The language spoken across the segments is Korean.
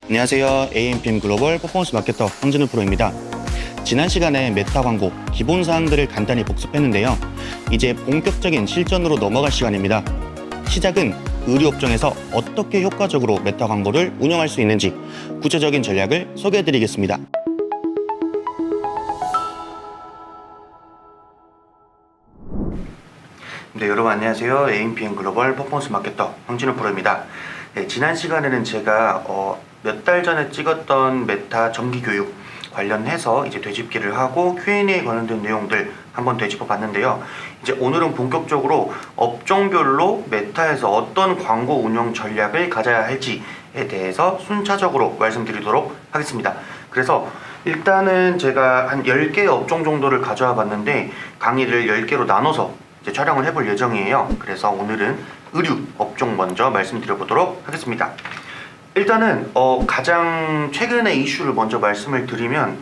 안녕하세요. AMPM 글로벌 퍼포먼스 마케터 황진우 프로입니다. 지난 시간에 메타 광고 기본 사항들을 간단히 복습했는데요. 이제 본격적인 실전으로 넘어갈 시간입니다. 시작은 의류업종에서 어떻게 효과적으로 메타 광고를 운영할 수 있는지 구체적인 전략을 소개해드리겠습니다. 네, 여러분 안녕하세요. AMPM 글로벌 퍼포먼스 마케터 황진우 프로입니다. 네, 지난 시간에는 제가 몇 달 전에 찍었던 메타 정기 교육 관련해서 이제 되짚기를 하고 Q&A에 관련된 내용들 한번 되짚어 봤는데요. 이제 오늘은 본격적으로 업종별로 메타에서 어떤 광고 운영 전략을 가져야 할지에 대해서 순차적으로 말씀드리도록 하겠습니다. 그래서 일단은 제가 한 10개의 업종 정도를 가져와 봤는데 강의를 10개로 나눠서 이제 촬영을 해볼 예정이에요. 그래서 오늘은 의류 업종 먼저 말씀드려 보도록 하겠습니다. 일단은 가장 최근의 이슈를 먼저 말씀을 드리면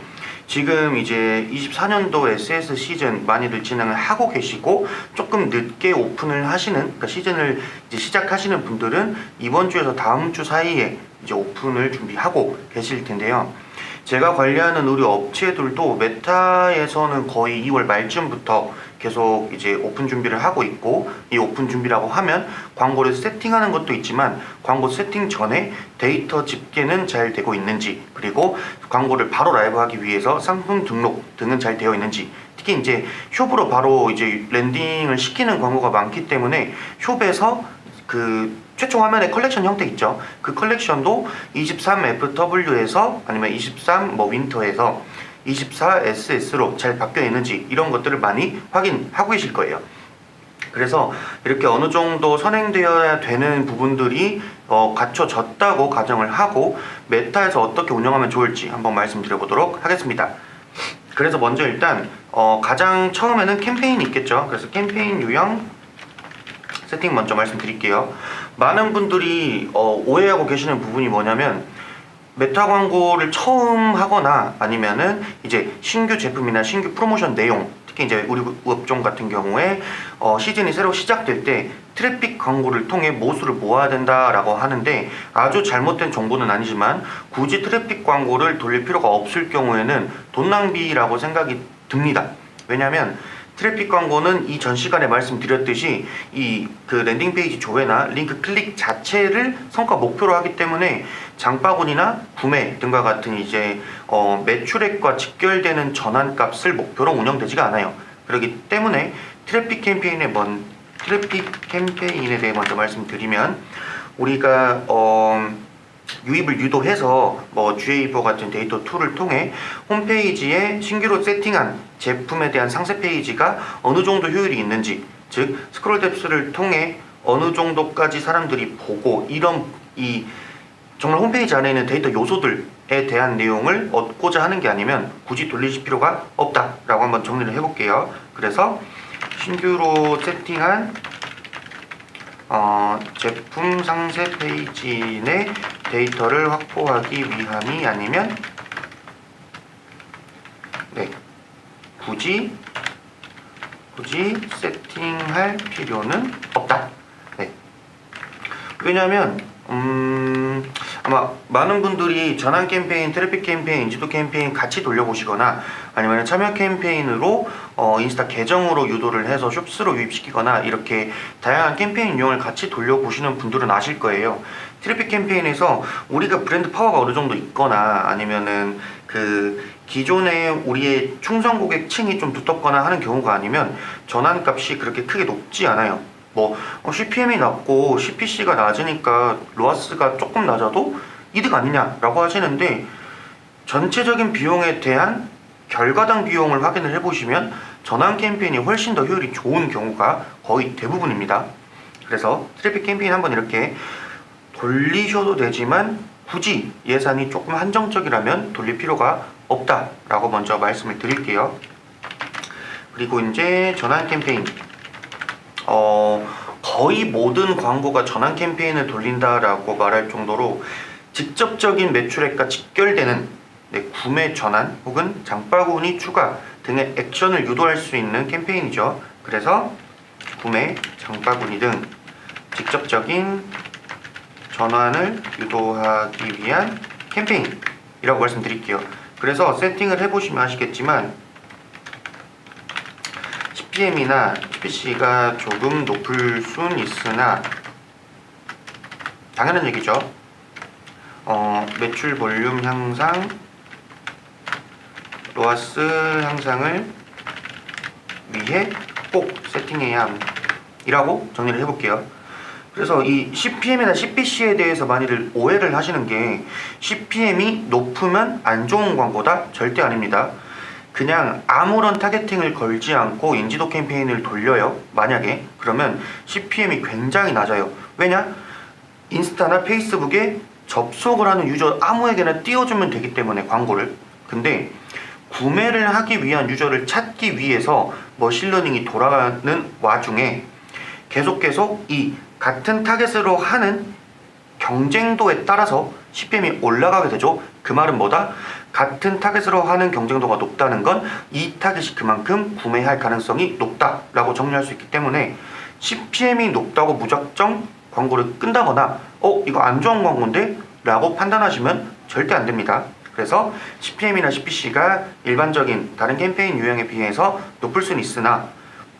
지금 이제 24년도 SS 시즌 많이들 진행을 하고 계시고 조금 늦게 오픈을 하시는, 그러니까 시즌을 이제 시작하시는 분들은 이번 주에서 다음 주 사이에 이제 오픈을 준비하고 계실 텐데요. 제가 관리하는 의류 업체들도 메타에서는 거의 2월 말쯤부터 계속 이제 오픈 준비를 하고 있고, 이 오픈 준비라고 하면 광고를 세팅하는 것도 있지만 광고 세팅 전에 데이터 집계는 잘 되고 있는지, 그리고 광고를 바로 라이브하기 위해서 상품 등록 등은 잘 되어 있는지, 특히 이제 숍으로 바로 이제 랜딩을 시키는 광고가 많기 때문에 숍에서 그 최초 화면의 컬렉션 형태 있죠. 그 컬렉션도 23FW에서 아니면 23 윈터에서 24 SS로 잘 바뀌어 있는지 이런 것들을 많이 확인하고 계실 거예요. 그래서 이렇게 어느 정도 선행되어야 되는 부분들이 갖춰졌다고 가정을 하고 메타에서 어떻게 운영하면 좋을지 한번 말씀드려 보도록 하겠습니다. 그래서 먼저 일단 가장 처음에는 캠페인이 있겠죠. 그래서 캠페인 유형 세팅 먼저 말씀드릴게요. 많은 분들이 오해하고 계시는 부분이 뭐냐면 메타 광고를 처음 하거나 아니면은 이제 신규 제품이나 신규 프로모션 내용, 특히 이제 우리 업종 같은 경우에 시즌이 새로 시작될 때 트래픽 광고를 통해 모수를 모아야 된다라고 하는데, 아주 잘못된 정보는 아니지만 굳이 트래픽 광고를 돌릴 필요가 없을 경우에는 돈 낭비라고 생각이 듭니다. 왜냐하면 트래픽 광고는 이전 시간에 말씀드렸듯이 이 그 랜딩 페이지 조회나 링크 클릭 자체를 성과 목표로 하기 때문에 장바구니나 구매 등과 같은 이제 매출액과 직결되는 전환값을 목표로 운영되지가 않아요. 그렇기 때문에 트래픽 캠페인에 대해 먼저 말씀드리면, 우리가 유입을 유도해서 GA4 같은 데이터 툴을 통해 홈페이지에 신규로 세팅한 제품에 대한 상세 페이지가 어느 정도 효율이 있는지, 즉 스크롤 뎁스를 통해 어느 정도까지 사람들이 보고, 이런 정말 홈페이지 안에 있는 데이터 요소들에 대한 내용을 얻고자 하는 게 아니면 굳이 돌리실 필요가 없다라고 한번 정리를 해볼게요. 그래서 신규로 세팅한 제품 상세 페이지 내 데이터를 확보하기 위함이 아니면 굳이 세팅할 필요는 없다. 왜냐하면 아마 많은 분들이 전환 캠페인, 트래픽 캠페인, 인지도 캠페인 같이 돌려보시거나 아니면 참여 캠페인으로 인스타 계정으로 유도를 해서 숍스로 유입시키거나 이렇게 다양한 캠페인 유형을 같이 돌려보시는 분들은 아실 거예요. 트래픽 캠페인에서 우리가 브랜드 파워가 어느 정도 있거나 아니면은 그 기존에 우리의 충성 고객층이 좀 두텁거나 하는 경우가 아니면 전환값이 그렇게 크게 높지 않아요. CPM이 낮고 CPC가 낮으니까 로아스가 조금 낮아도 이득 아니냐라고 하시는데, 전체적인 비용에 대한 결과당 비용을 확인을 해보시면 전환 캠페인이 훨씬 더 효율이 좋은 경우가 거의 대부분입니다. 그래서 트래픽 캠페인 한번 이렇게 돌리셔도 되지만 굳이 예산이 조금 한정적이라면 돌릴 필요가 없다라고 먼저 말씀을 드릴게요. 그리고 이제 전환 캠페인, 거의 모든 광고가 전환 캠페인을 돌린다라고 말할 정도로 직접적인 매출액과 직결되는 구매 전환 혹은 장바구니 추가 등의 액션을 유도할 수 있는 캠페인이죠. 그래서 구매, 장바구니 등 직접적인 전환을 유도하기 위한 캠페인이라고 말씀드릴게요. 그래서 세팅을 해보시면 아시겠지만 CPM이나 CPC가 조금 높을 순 있으나 당연한 얘기죠. 매출 볼륨 향상, 로아스 향상을 위해 꼭 세팅해야 함이라고 정리를 해볼게요. 그래서 이 CPM이나 CPC에 대해서 많이들 오해를 하시는 게 CPM이 높으면 안 좋은 광고다? 절대 아닙니다. 그냥 아무런 타겟팅을 걸지 않고 인지도 캠페인을 돌려요. 만약에 그러면 CPM이 굉장히 낮아요. 왜냐? 인스타나 페이스북에 접속을 하는 유저 아무에게나 띄워주면 되기 때문에 광고를. 근데 구매를 하기 위한 유저를 찾기 위해서 머신러닝이 돌아가는 와중에 계속 이 같은 타겟으로 하는 경쟁도에 따라서 CPM이 올라가게 되죠. 그 말은 뭐다? 같은 타겟으로 하는 경쟁도가 높다는 건 이 타겟이 그만큼 구매할 가능성이 높다라고 정리할 수 있기 때문에 CPM이 높다고 무작정 광고를 끈다거나 이거 안 좋은 광고인데? 라고 판단하시면 절대 안 됩니다. 그래서 CPM이나 CPC가 일반적인 다른 캠페인 유형에 비해서 높을 수는 있으나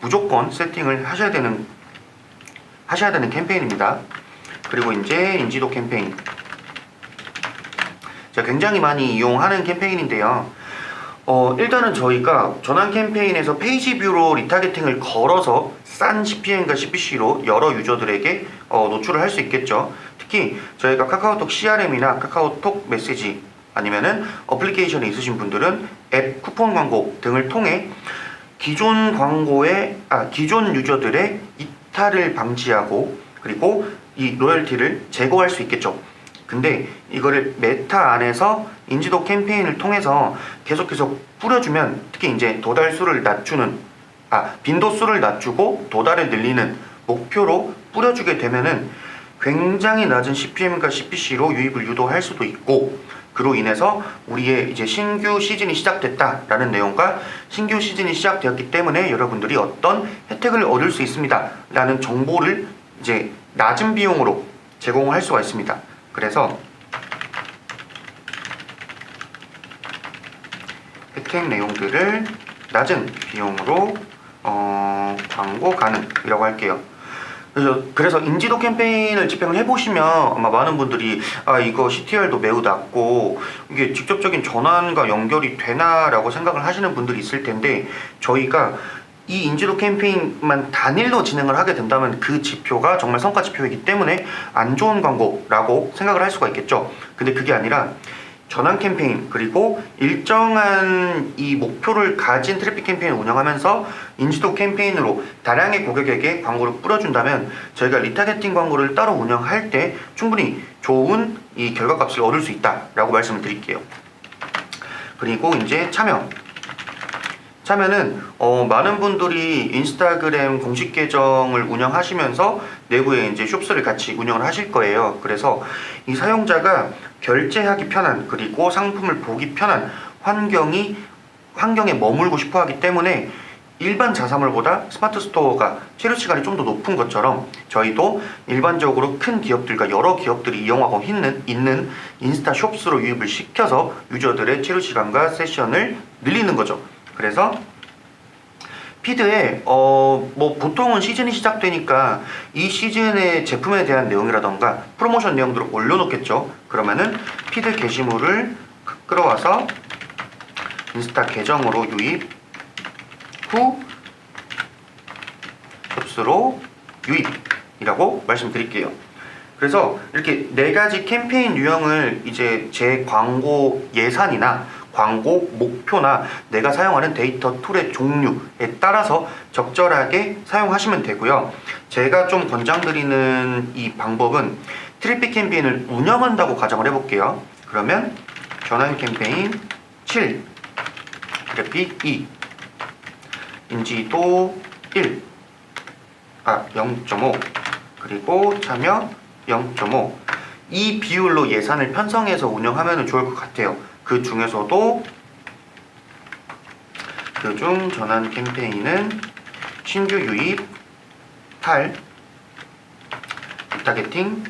무조건 세팅을 하셔야 되는 캠페인입니다. 그리고 이제 인지도 캠페인. 제가 굉장히 많이 이용하는 캠페인인데요. 일단은 저희가 전환 캠페인에서 페이지 뷰로 리타겟팅을 걸어서 싼 CPM과 CPC로 여러 유저들에게 노출을 할 수 있겠죠. 특히 저희가 카카오톡 CRM이나 카카오톡 메시지 아니면은 어플리케이션이 있으신 분들은 앱 쿠폰 광고 등을 통해 기존 유저들의 이탈을 방지하고 그리고 이 로열티를 제거할 수 있겠죠. 근데 이거를 메타 안에서 인지도 캠페인을 통해서 계속 뿌려주면 특히 이제 빈도수를 낮추고 도달을 늘리는 목표로 뿌려주게 되면은 굉장히 낮은 CPM과 CPC로 유입을 유도할 수도 있고 그로 인해서 우리의 이제 신규 시즌이 시작됐다라는 내용과 신규 시즌이 시작되었기 때문에 여러분들이 어떤 혜택을 얻을 수 있습니다 라는 정보를 이제 낮은 비용으로 제공을 할 수가 있습니다. 그래서 혜택 내용들을 낮은 비용으로 광고 가능이라고 할게요. 그래서 인지도 캠페인을 집행을 해보시면 아마 많은 분들이 이거 CTR도 매우 낮고 이게 직접적인 전환과 연결이 되나라고 생각을 하시는 분들이 있을 텐데 저희가 이 인지도 캠페인만 단일로 진행을 하게 된다면 그 지표가 정말 성과 지표이기 때문에 안 좋은 광고라고 생각을 할 수가 있겠죠. 근데 그게 아니라 전환 캠페인 그리고 일정한 이 목표를 가진 트래픽 캠페인을 운영하면서 인지도 캠페인으로 다량의 고객에게 광고를 뿌려준다면 저희가 리타겟팅 광고를 따로 운영할 때 충분히 좋은 이 결과값을 얻을 수 있다라고 말씀을 드릴게요. 그리고 이제 참여는 많은 분들이 인스타그램 공식 계정을 운영하시면서 내부에 이제 숍스를 같이 운영을 하실 거예요. 그래서 이 사용자가 결제하기 편한 그리고 상품을 보기 편한 환경에 머물고 싶어 하기 때문에 일반 자사몰보다 스마트 스토어가 체류 시간이 좀 더 높은 것처럼 저희도 일반적으로 큰 기업들과 여러 기업들이 이용하고 있는 인스타 숍스로 유입을 시켜서 유저들의 체류 시간과 세션을 늘리는 거죠. 그래서 피드에 보통은 시즌이 시작되니까 이 시즌의 제품에 대한 내용이라던가 프로모션 내용들을 올려놓겠죠. 그러면은 피드 게시물을 끌어와서 인스타 계정으로 유입 후 숍스로 유입이라고 말씀드릴게요. 그래서 이렇게 4가지 캠페인 유형을 이제 제 광고 예산이나 광고 목표나 내가 사용하는 데이터 툴의 종류에 따라서 적절하게 사용하시면 되고요. 제가 좀 권장드리는 이 방법은 트래픽 캠페인을 운영한다고 가정을 해볼게요. 그러면 전환 캠페인 7, 트래픽 2, 인지도 0.5, 그리고 참여 0.5. 이 비율로 예산을 편성해서 운영하면 좋을 것 같아요. 그 중에서도 그중 전환 캠페인은 신규 유입, 탈, 리타겟팅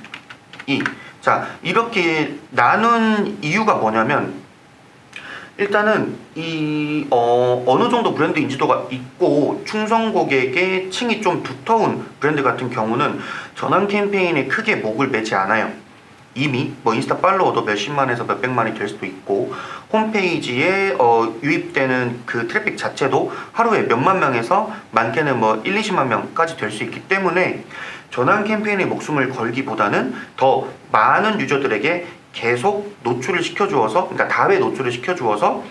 2. 자, 이렇게 나눈 이유가 뭐냐면 일단은 어느 정도 브랜드 인지도가 있고 충성 고객의 층이 좀 두터운 브랜드 같은 경우는 전환 캠페인에 크게 목을 매지 않아요. 이미 뭐 인스타 팔로워도 몇십만에서 몇백만이 될 수도 있고 홈페이지에 유입되는 그 트래픽 자체도 하루에 몇만 명에서 많게는 뭐 1, 20만 명까지 될 수 있기 때문에 전환 캠페인에 목숨을 걸기보다는 더 많은 유저들에게 계속 노출을 시켜주어서, 그러니까 다회 노출을 시켜주어서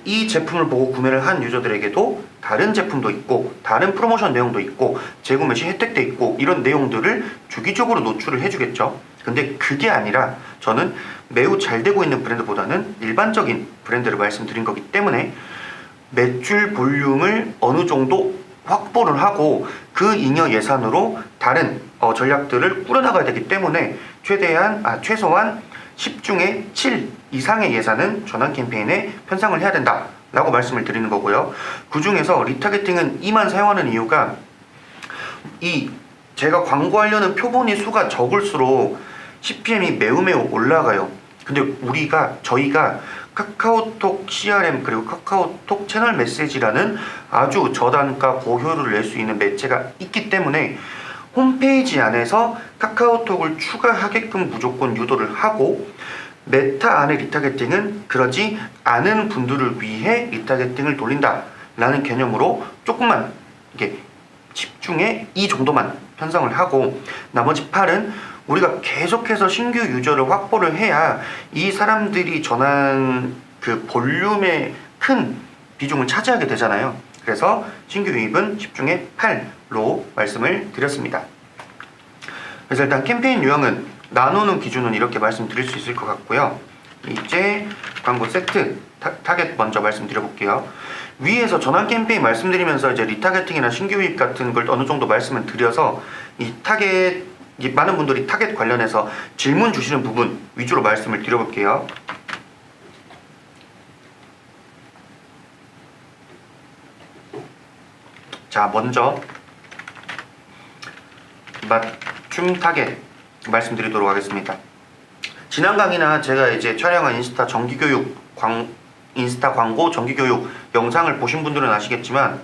이 제품을 보고 구매를 한 유저들에게도 다른 제품도 있고 다른 프로모션 내용도 있고 재구매 시 혜택도 있고 이런 내용들을 주기적으로 노출을 해주겠죠. 근데 그게 아니라 저는 매우 잘 되고 있는 브랜드보다는 일반적인 브랜드를 말씀드린 거기 때문에 매출 볼륨을 어느 정도 확보를 하고 그 잉여 예산으로 다른 전략들을 꾸려나가야 되기 때문에 최소한 10 중에 7 이상의 예산은 전환 캠페인에 편성을 해야 된다 라고 말씀을 드리는 거고요. 그 중에서 리타겟팅은 이만 사용하는 이유가 제가 광고하려는 표본의 수가 적을수록 CPM이 매우 올라가요. 근데 저희가 카카오톡 CRM 그리고 카카오톡 채널 메시지라는 아주 저단가 고효율을 낼 수 있는 매체가 있기 때문에 홈페이지 안에서 카카오톡을 추가하게끔 무조건 유도를 하고 메타 안의 리타겟팅은 그러지 않은 분들을 위해 리타겟팅을 돌린다 라는 개념으로 조금만 이게 10 중에 2 정도만 편성을 하고 나머지 8은 우리가 계속해서 신규 유저를 확보를 해야 이 사람들이 전환 그 볼륨의 큰 비중을 차지하게 되잖아요. 그래서 신규 유입은 10 중에 8로 말씀을 드렸습니다. 그래서 일단 캠페인 유형은 나누는 기준은 이렇게 말씀드릴 수 있을 것 같고요. 이제 광고 세트 타겟 먼저 말씀드려볼게요. 위에서 전환 캠페인 말씀드리면서 이제 리타겟팅이나 신규 유입 같은 걸 어느 정도 말씀을 드려서 많은 분들이 타겟 관련해서 질문 주시는 부분 위주로 말씀을 드려볼게요. 자, 먼저 맞춤 타겟 말씀드리도록 하겠습니다. 지난 강의나 제가 이제 촬영한 인스타 광고 정기교육 영상을 보신 분들은 아시겠지만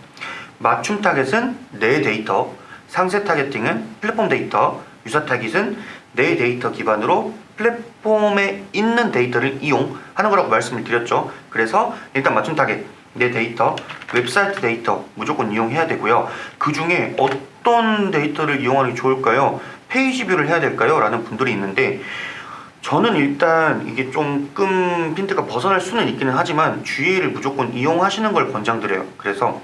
맞춤 타겟은 내 데이터, 상세 타겟팅은 플랫폼 데이터, 유사 타깃은 내 데이터 기반으로 플랫폼에 있는 데이터를 이용하는 거라고 말씀을 드렸죠. 그래서 일단 맞춤 타겟, 내 데이터, 웹사이트 데이터 무조건 이용해야 되고요. 그 중에 어떤 데이터를 이용하는 게 좋을까요? 페이지 뷰를 해야 될까요? 라는 분들이 있는데 저는 일단 이게 조금 핀트가 벗어날 수는 있기는 하지만 GA를 무조건 이용하시는 걸 권장드려요. 그래서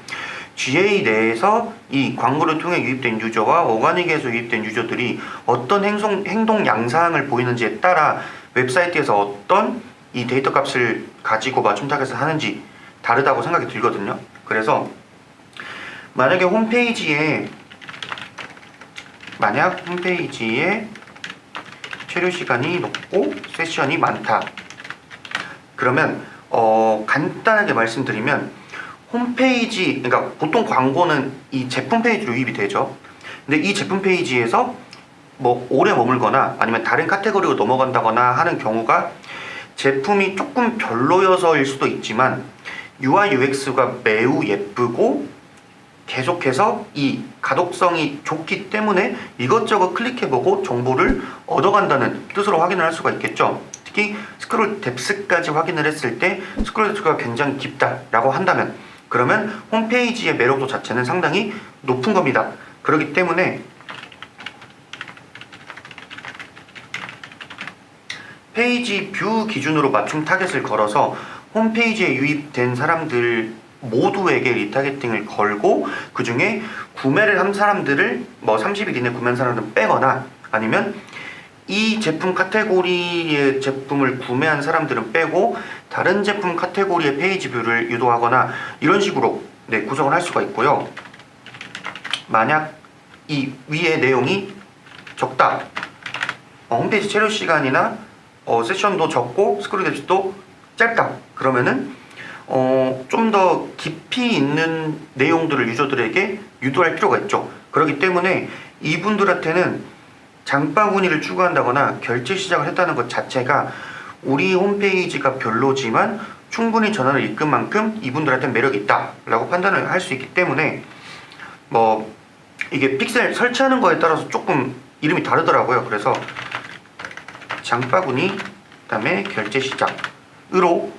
GA 내에서 이 광고를 통해 유입된 유저와 오가닉에서 유입된 유저들이 어떤 행동 양상을 보이는지에 따라 웹사이트에서 어떤 이 데이터 값을 가지고 맞춤 타겟을 하는지 다르다고 생각이 들거든요. 그래서 만약에 홈페이지에 체류 시간이 높고 세션이 많다. 그러면 간단하게 말씀드리면 홈페이지, 그러니까 보통 광고는 이 제품 페이지로 유입이 되죠. 근데 이 제품 페이지에서 뭐 오래 머물거나 아니면 다른 카테고리로 넘어간다거나 하는 경우가 제품이 조금 별로여서일 수도 있지만 UI UX가 매우 예쁘고 계속해서 이 가독성이 좋기 때문에 이것저것 클릭해보고 정보를 얻어간다는 뜻으로 확인을 할 수가 있겠죠. 특히 스크롤 뎁스까지 확인을 했을 때 스크롤 뎁스가 굉장히 깊다라고 한다면 그러면 홈페이지의 매력도 자체는 상당히 높은 겁니다. 그렇기 때문에 페이지 뷰 기준으로 맞춤 타겟을 걸어서 홈페이지에 유입된 사람들 모두에게 리타겟팅을 걸고 그 중에 구매를 한 사람들을 뭐 30일 이내 구매한 사람들은 빼거나 아니면 이 제품 카테고리의 제품을 구매한 사람들은 빼고 다른 제품 카테고리의 페이지 뷰를 유도하거나 이런 식으로 구성을 할 수가 있고요. 만약 이 위의 내용이 적다, 홈페이지 체류 시간이나 세션도 적고 스크롤 뎁스도 짧다, 그러면은 좀 더 깊이 있는 내용들을 유저들에게 유도할 필요가 있죠. 그렇기 때문에 이분들한테는 장바구니를 추가한다거나 결제 시작을 했다는 것 자체가 우리 홈페이지가 별로지만 충분히 전환을 이끈 만큼 이분들한테 매력이 있다 라고 판단을 할 수 있기 때문에 뭐 이게 픽셀 설치하는 거에 따라서 조금 이름이 다르더라고요. 그래서 장바구니 그 다음에 결제 시작으로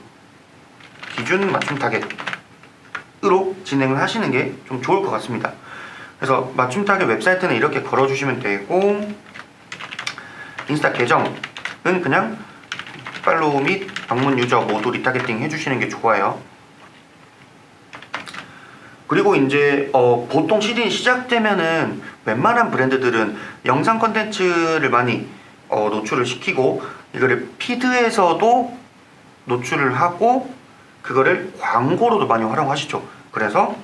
기준 맞춤 타겟으로 진행을 하시는 게 좀 좋을 것 같습니다. 그래서 맞춤 타겟 웹사이트는 이렇게 걸어주시면 되고, 인스타 계정은 그냥 팔로우 및 방문 유저 모두 리타겟팅 해주시는 게 좋아요. 그리고 이제 보통 시즌이 시작되면은 웬만한 브랜드들은 영상 컨텐츠를 많이 노출을 시키고 이거를 피드에서도 노출을 하고 그거를 광고로도 많이 활용하시죠. 그래서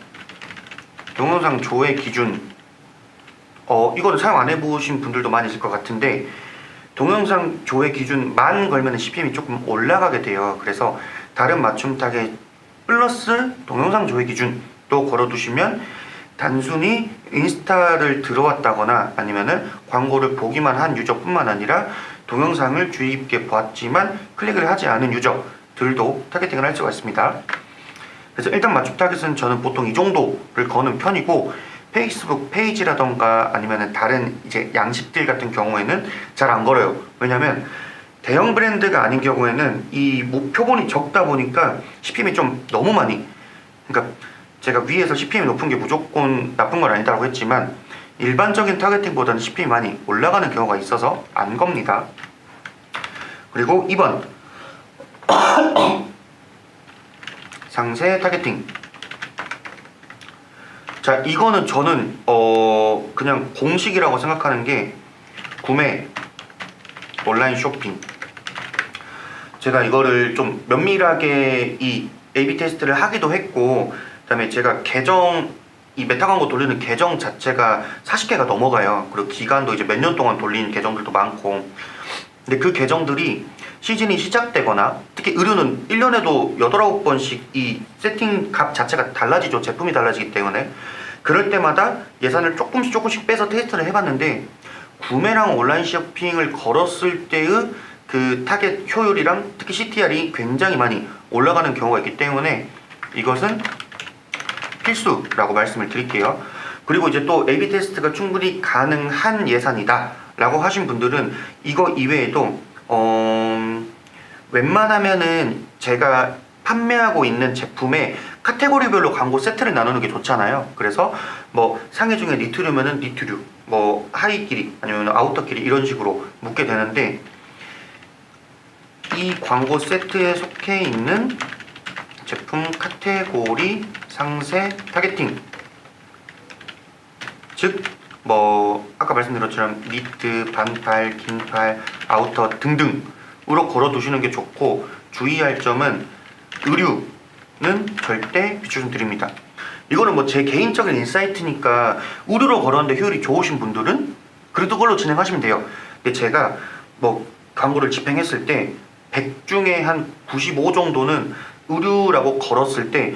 동영상 조회 기준 이거는 사용 안 해보신 분들도 많이 있을 것 같은데, 동영상 조회 기준 만 걸면 CPM이 조금 올라가게 돼요. 그래서 다른 맞춤 타겟 플러스 동영상 조회 기준도 걸어두시면 단순히 인스타를 들어왔다거나 아니면은 광고를 보기만 한 유저뿐만 아니라 동영상을 주의 깊게 봤지만 클릭을 하지 않은 유저들도 타겟팅을 할 수가 있습니다. 그래서 일단 맞춤 타겟은 저는 보통 이 정도를 거는 편이고, 페이스북 페이지라던가 아니면은 다른 이제 양식들 같은 경우에는 잘 안 걸어요. 왜냐면 대형 브랜드가 아닌 경우에는 이 표본이 적다 보니까 CPM이 좀 너무 많이, 그러니까 제가 위에서 CPM이 높은 게 무조건 나쁜 건 아니다라고 했지만 일반적인 타겟팅보다는 CPM이 많이 올라가는 경우가 있어서 안 겁니다. 그리고 2번 상세 타겟팅. 자, 이거는 저는 그냥 공식이라고 생각하는 게 구매, 온라인 쇼핑. 제가 이거를 좀 면밀하게 이 A/B 테스트를 하기도 했고, 그다음에 제가 계정, 이 메타 광고 돌리는 계정 자체가 40개가 넘어가요. 그리고 기간도 이제 몇 년 동안 돌리는 계정들도 많고, 근데 그 계정들이 시즌이 시작되거나, 특히 의류는 1년에도 8, 9번씩 이 세팅 값 자체가 달라지죠. 제품이 달라지기 때문에. 그럴 때마다 예산을 조금씩 빼서 테스트를 해봤는데, 구매랑 온라인 쇼핑을 걸었을 때의 그 타겟 효율이랑 특히 CTR이 굉장히 많이 올라가는 경우가 있기 때문에 이것은 필수라고 말씀을 드릴게요. 그리고 이제 또 A/B 테스트가 충분히 가능한 예산이다 라고 하신 분들은 이거 이외에도 웬만하면은 제가 판매하고 있는 제품에 카테고리별로 광고 세트를 나누는 게 좋잖아요. 그래서 뭐 상의 중에 니트류면은 니트류, 뭐 하의 길이 아니면 아우터 길이 이런 식으로 묶게 되는데, 이 광고 세트에 속해 있는 제품 카테고리 상세 타겟팅, 즉 뭐 아까 말씀드린 것처럼 니트, 반팔, 긴팔, 아우터 등등으로 걸어두시는 게 좋고, 주의할 점은 의류는 절대 비추 드립니다. 이거는 뭐 제 개인적인 인사이트니까 의류로 걸었는데 효율이 좋으신 분들은 그래도 그걸로 진행하시면 돼요. 근데 제가 뭐 광고를 집행했을 때 100 중에 한 95 정도는 의류라고 걸었을 때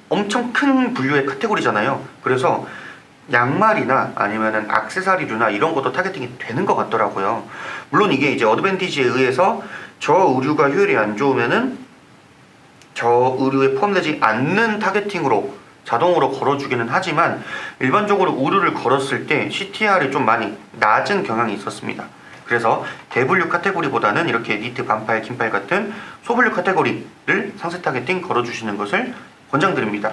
엄청 큰 분류의 카테고리잖아요. 그래서 양말이나 아니면은 액세서리류나 이런 것도 타겟팅이 되는 것 같더라고요. 물론 이게 이제 어드밴티지에 의해서 저 의류가 효율이 안 좋으면은 저 의류에 포함되지 않는 타겟팅으로 자동으로 걸어주기는 하지만, 일반적으로 의류를 걸었을 때 CTR이 좀 많이 낮은 경향이 있었습니다. 그래서 대분류 카테고리보다는 이렇게 니트, 반팔, 긴팔 같은 소분류 카테고리를 상세 타겟팅 걸어주시는 것을 권장드립니다.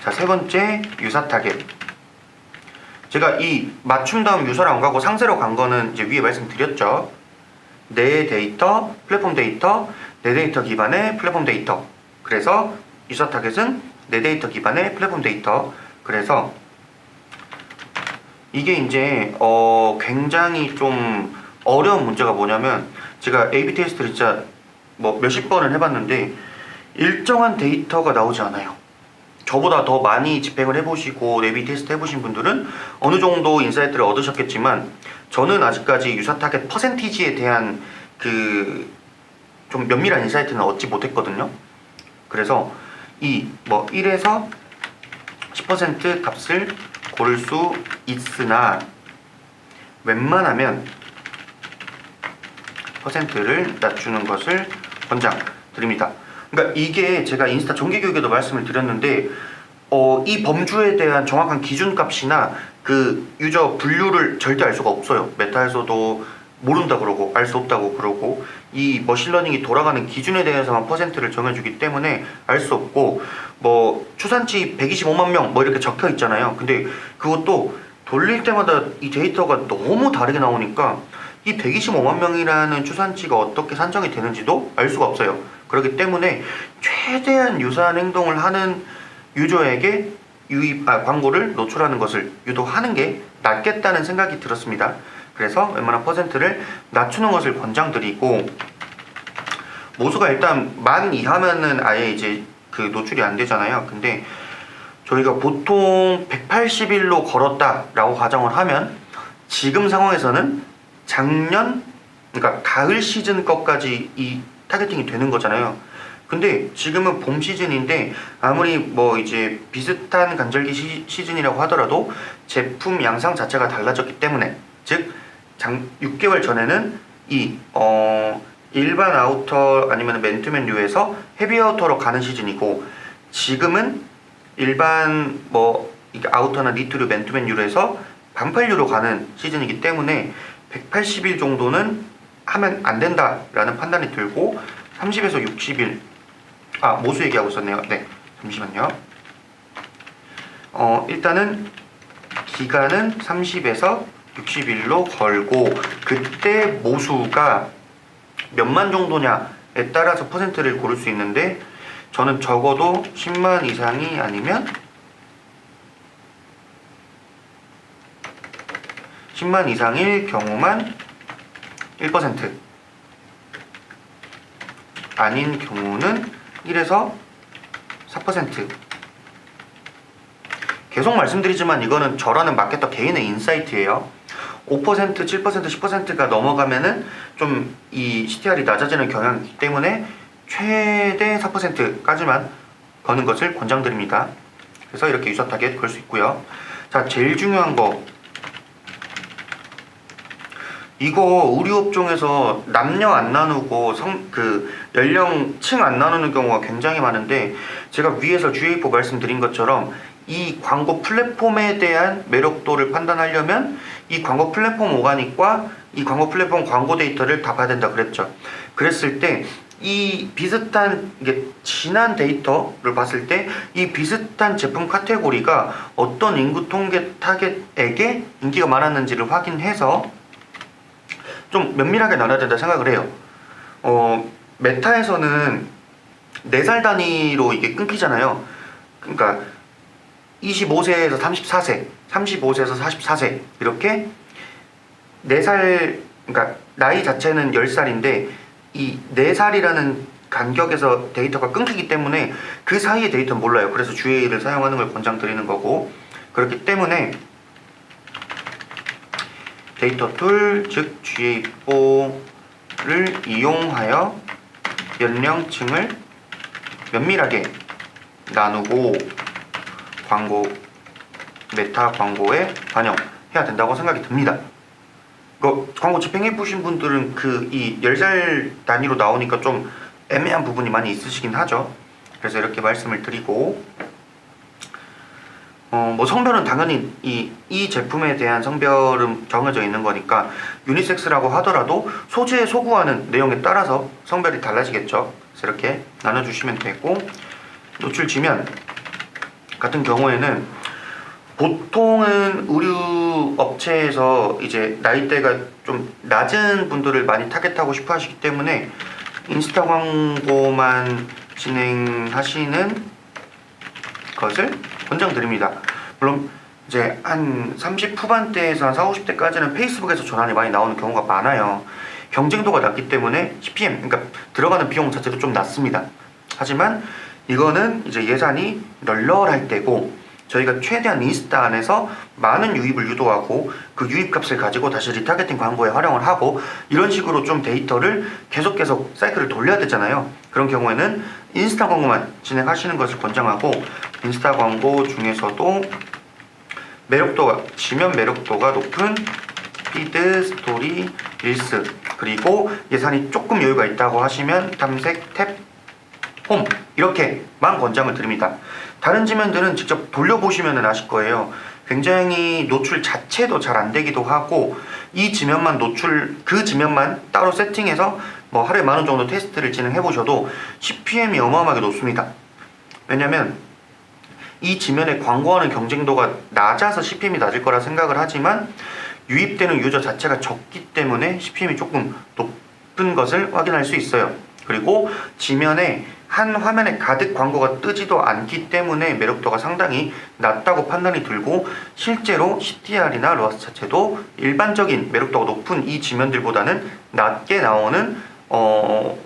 자, 세 번째 유사 타겟. 제가 이 맞춤 다음 유사로 안 가고 상세로 간 거는 이제 위에 말씀드렸죠. 내 데이터, 플랫폼 데이터, 내 데이터 기반의 플랫폼 데이터. 그래서 유사 타겟은 내 데이터 기반의 플랫폼 데이터. 그래서 이게 이제 굉장히 좀 어려운 문제가 뭐냐면, 제가 A/B 테스트를 진짜 뭐 몇십 번을 해봤는데 일정한 데이터가 나오지 않아요. 저보다 더 많이 집행을 해보시고 A/B 테스트 해보신 분들은 어느 정도 인사이트를 얻으셨겠지만, 저는 아직까지 유사 타겟 퍼센티지에 대한 그 좀 면밀한 인사이트는 얻지 못했거든요. 그래서 이 뭐 1에서 10% 값을 고를 수 있으나 웬만하면 퍼센트를 낮추는 것을 권장드립니다. 그러니까 이게 제가 인스타 정기교육에도 말씀을 드렸는데 이 범주에 대한 정확한 기준값이나 그 유저 분류를 절대 알 수가 없어요. 메타에서도 모른다 그러고 알 수 없다고 그러고 이 머신러닝이 돌아가는 기준에 대해서만 퍼센트를 정해주기 때문에 알 수 없고 뭐 추산치 125만 명 뭐 이렇게 적혀 있잖아요. 근데 그것도 돌릴 때마다 이 데이터가 너무 다르게 나오니까 이 125만 명이라는 추산치가 어떻게 산정이 되는지도 알 수가 없어요. 그렇기 때문에 최대한 유사한 행동을 하는 유저에게 광고를 노출하는 것을 유도하는 게 낫겠다는 생각이 들었습니다. 그래서 웬만한 퍼센트를 낮추는 것을 권장드리고, 모수가 일단 10,000 이하면은 아예 이제 그 노출이 안 되잖아요. 근데 저희가 보통 180일로 걸었다라고 가정을 하면 지금 상황에서는 작년, 그러니까 가을 시즌 것까지 이 타겟팅이 되는 거잖아요. 근데 지금은 봄 시즌인데 아무리 뭐 이제 비슷한 간절기 시즌이라고 하더라도 제품 양상 자체가 달라졌기 때문에, 즉 6개월 전에는 이 일반 아우터 아니면 맨투맨류에서 헤비 아우터로 가는 시즌이고, 지금은 일반 뭐 아우터나 니트류, 맨투맨류에서 반팔류로 가는 시즌이기 때문에 180일 정도는 하면 안 된다라는 판단이 들고, 30에서 60일 모수 얘기하고 있었네요. 네, 잠시만요. 일단은 기간은 30에서 60일로 걸고, 그때 모수가 몇만 정도냐에 따라서 퍼센트를 고를 수 있는데, 저는 적어도 10만 이상이 아니면 10만 이상일 경우만 1%, 아닌 경우는 1에서 4%. 계속 말씀드리지만 이거는 저라는 마케터 개인의 인사이트예요. 5%, 7%, 10%가 넘어가면은 좀 이 CTR이 낮아지는 경향이 있기 때문에 최대 4%까지만 거는 것을 권장드립니다. 그래서 이렇게 유저 타겟 걸 수 있고요. 자, 제일 중요한 거, 이거 의류업종에서 남녀 안 나누고 연령층 안 나누는 경우가 굉장히 많은데, 제가 위에서 주의보 말씀드린 것처럼 이 광고 플랫폼에 대한 매력도를 판단하려면 이 광고 플랫폼 오가닉과 이 광고 플랫폼 광고 데이터를 다 봐야 된다 그랬죠. 그랬을 때 이 비슷한 지난 데이터를 봤을 때 이 비슷한 제품 카테고리가 어떤 인구 통계 타겟에게 인기가 많았는지를 확인해서 좀 면밀하게 나눠야 된다 생각을 해요. 메타에서는 4살 단위로 이게 끊기잖아요. 그러니까 25세에서 34세, 35세에서 44세 이렇게 4살, 그러니까 나이 자체는 10살인데 이 4살이라는 간격에서 데이터가 끊기기 때문에 그 사이의 데이터는 몰라요. 그래서 GA를 사용하는 걸 권장드리는 거고, 그렇기 때문에 데이터 툴, 즉 GA4를 이용하여 연령층을 면밀하게 나누고 메타 광고에 반영해야 된다고 생각이 듭니다. 광고 집행해 보신 분들은 이 10살 단위로 나오니까 좀 애매한 부분이 많이 있으시긴 하죠. 그래서 이렇게 말씀을 드리고, 뭐 성별은 당연히 이 제품에 대한 성별은 정해져 있는 거니까 유니섹스라고 하더라도 소재에 소구하는 내용에 따라서 성별이 달라지겠죠. 그래서 이렇게 나눠주시면 되고, 노출 지면 같은 경우에는 보통은 의류 업체에서 이제 나이대가 좀 낮은 분들을 많이 타겟하고 싶어 하시기 때문에 인스타 광고만 진행하시는 것을 권장드립니다. 물론 이제 한 30 후반대에서 한 40, 50대까지는 페이스북에서 전환이 많이 나오는 경우가 많아요. 경쟁도가 낮기 때문에 CPM, 그러니까 들어가는 비용 자체도 좀 낮습니다. 하지만 이거는 이제 예산이 널널할 때고, 저희가 최대한 인스타 안에서 많은 유입을 유도하고 그 유입값을 가지고 다시 리타겟팅 광고에 활용을 하고, 이런 식으로 좀 데이터를 계속 사이클을 돌려야 되잖아요. 그런 경우에는 인스타 광고만 진행하시는 것을 권장하고, 인스타 광고 중에서도 지면 매력도가 높은 피드, 스토리, 릴스, 그리고 예산이 조금 여유가 있다고 하시면 탐색, 탭, 홈 이렇게만 권장을 드립니다. 다른 지면들은 직접 돌려보시면 아실 거예요. 굉장히 노출 자체도 잘 안 되기도 하고, 이 지면만 그 지면만 따로 세팅해서 뭐 하루에 10,000원 정도 테스트를 진행해 보셔도 CPM이 어마어마하게 높습니다. 왜냐면 이 지면에 광고하는 경쟁도가 낮아서 CPM이 낮을 거라 생각을 하지만, 유입되는 유저 자체가 적기 때문에 CPM이 조금 높은 것을 확인할 수 있어요. 그리고 지면에 한 화면에 가득 광고가 뜨지도 않기 때문에 매력도가 상당히 낮다고 판단이 들고, 실제로 CTR이나 로아스 자체도 일반적인 매력도가 높은 이 지면들보다는 낮게 나오는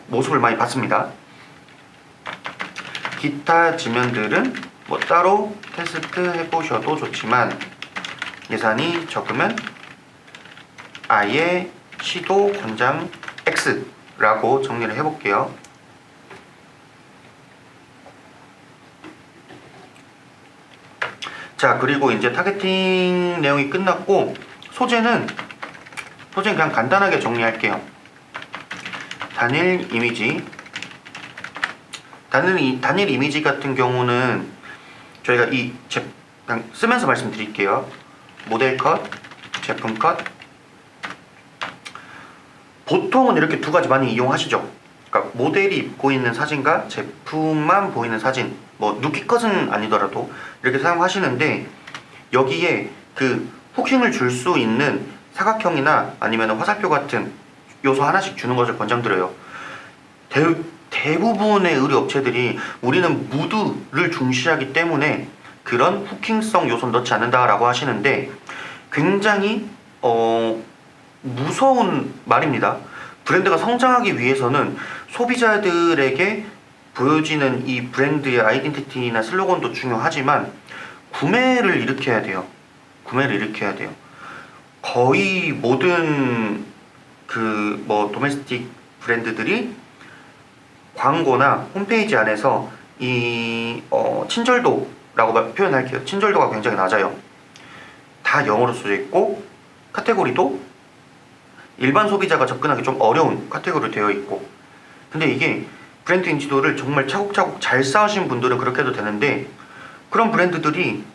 모습을 많이 봤습니다. 기타 지면들은 뭐 따로 테스트 해보셔도 좋지만, 예산이 적으면 아예 시도 권장 X라고 정리를 해볼게요. 자, 그리고 이제 타겟팅 내용이 끝났고, 소재는 그냥 간단하게 정리할게요. 단일 이미지 같은 경우는 저희가 그냥 쓰면서 말씀드릴게요. 모델 컷, 제품 컷. 보통은 이렇게 두 가지 많이 이용하시죠. 그러니까 모델이 입고 있는 사진과 제품만 보이는 사진, 뭐 누키 컷은 아니더라도 이렇게 사용하시는데, 여기에 그 후킹을 줄 수 있는 사각형이나 아니면 화살표 같은 요소 하나씩 주는 것을 권장드려요. 대부분의 의류 업체들이 우리는 무드를 중시하기 때문에 그런 후킹성 요소는 넣지 않는다라고 하시는데, 굉장히 무서운 말입니다. 브랜드가 성장하기 위해서는 소비자들에게 보여지는 이 브랜드의 아이덴티티나 슬로건도 중요하지만, 구매를 일으켜야 돼요. 거의 모든 도메스틱 브랜드들이 광고나 홈페이지 안에서 이 친절도라고 표현할게요. 친절도가 굉장히 낮아요. 다 영어로 써져 있고, 카테고리도 일반 소비자가 접근하기 좀 어려운 카테고리로 되어 있고. 근데 이게 브랜드 인지도를 정말 차곡차곡 잘 쌓으신 분들은 그렇게 해도 되는데, 그런 브랜드들이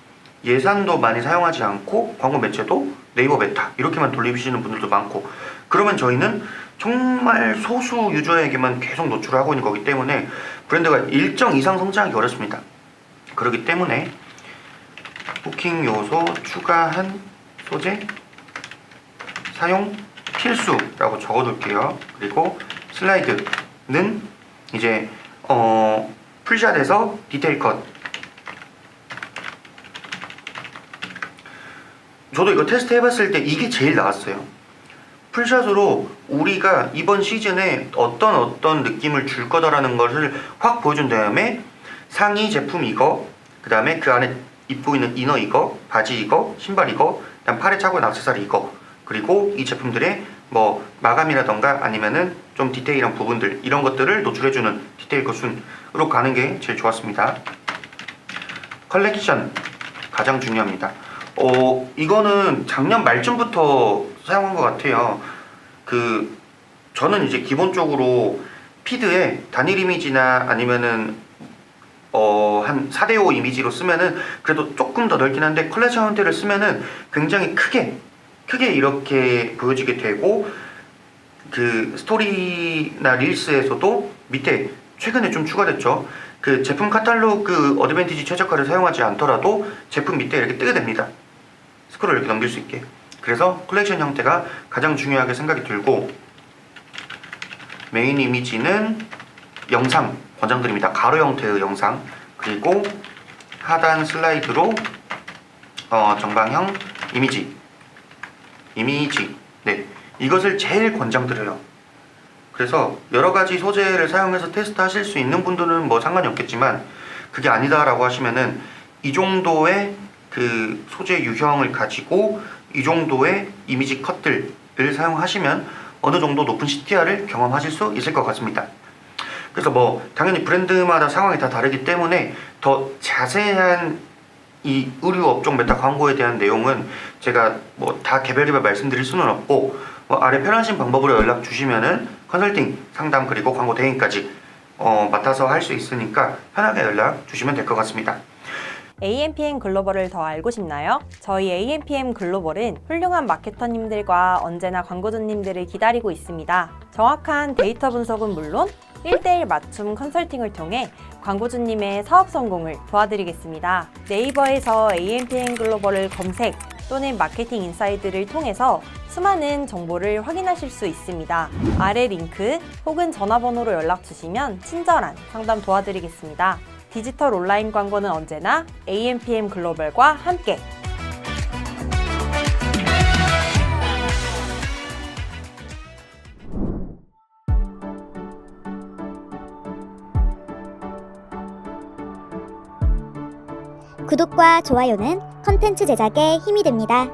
예산도 많이 사용하지 않고 광고 매체도 네이버 메타 이렇게만 돌리시는 분들도 많고, 그러면 저희는 정말 소수 유저에게만 계속 노출을 하고 있는 거기 때문에 브랜드가 일정 이상 성장하기 어렵습니다. 그렇기 때문에 후킹 요소 추가한 소재 사용 필수라고 적어둘게요. 그리고 슬라이드는 이제 풀샷에서 디테일 컷. 저도 이거 테스트 해봤을 때 이게 제일 나았어요. 풀샷으로 우리가 이번 시즌에 어떤 느낌을 줄 거다라는 것을 확 보여준 다음에, 상의 제품 이거, 그 다음에 그 안에 입고 있는 이너 이거, 바지 이거, 신발 이거, 그다음 팔에 차고 있는 액세서리 이거, 그리고 이 제품들의 뭐 마감이라던가 아니면은 좀 디테일한 부분들, 이런 것들을 노출해주는 디테일 컷순으로 가는 게 제일 좋았습니다. 컬렉션 가장 중요합니다. 이거는 작년 말쯤부터 사용한 것 같아요. 저는 이제 기본적으로 피드에 단일 이미지나 아니면은 한 4:5 이미지로 쓰면은 그래도 조금 더 넓긴 한데, 컬렉션 형태를 쓰면은 굉장히 크게 이렇게 보여지게 되고, 그 스토리나 릴스에서도 밑에 최근에 좀 추가됐죠. 그 제품 카탈로그 어드밴티지 최저가를 사용하지 않더라도 제품 밑에 이렇게 뜨게 됩니다. 스크롤 이렇게 넘길 수 있게. 그래서 컬렉션 형태가 가장 중요하게 생각이 들고, 메인 이미지는 영상 권장드립니다. 가로 형태의 영상. 그리고 하단 슬라이드로 정방형 이미지. 네, 이것을 제일 권장드려요. 그래서 여러가지 소재를 사용해서 테스트 하실 수 있는 분들은 뭐 상관이 없겠지만, 그게 아니다라고 하시면은 이 정도의 그 소재 유형을 가지고 이 정도의 이미지 컷들을 사용하시면 어느 정도 높은 CTR을 경험하실 수 있을 것 같습니다. 그래서 뭐 당연히 브랜드마다 상황이 다 다르기 때문에 더 자세한 이 의류 업종 메타 광고에 대한 내용은 제가 뭐 다 개별개별 말씀드릴 수는 없고 아래 편하신 방법으로 연락 주시면은 컨설팅, 상담 그리고 광고 대행까지 맡아서 할 수 있으니까 편하게 연락 주시면 될 것 같습니다. AMPM 글로벌을 더 알고 싶나요? 저희 AMPM 글로벌은 훌륭한 마케터님들과 언제나 광고주님들을 기다리고 있습니다. 정확한 데이터 분석은 물론 1대1 맞춤 컨설팅을 통해 광고주님의 사업 성공을 도와드리겠습니다. 네이버에서 AMPM 글로벌을 검색 또는 마케팅 인사이드를 통해서 수많은 정보를 확인하실 수 있습니다. 아래 링크 혹은 전화번호로 연락 주시면 친절한 상담 도와드리겠습니다. 디지털 온라인 광고는 언제나 AMPM 글로벌과 함께. 구독과 좋아요는 컨텐츠 제작에 힘이 됩니다.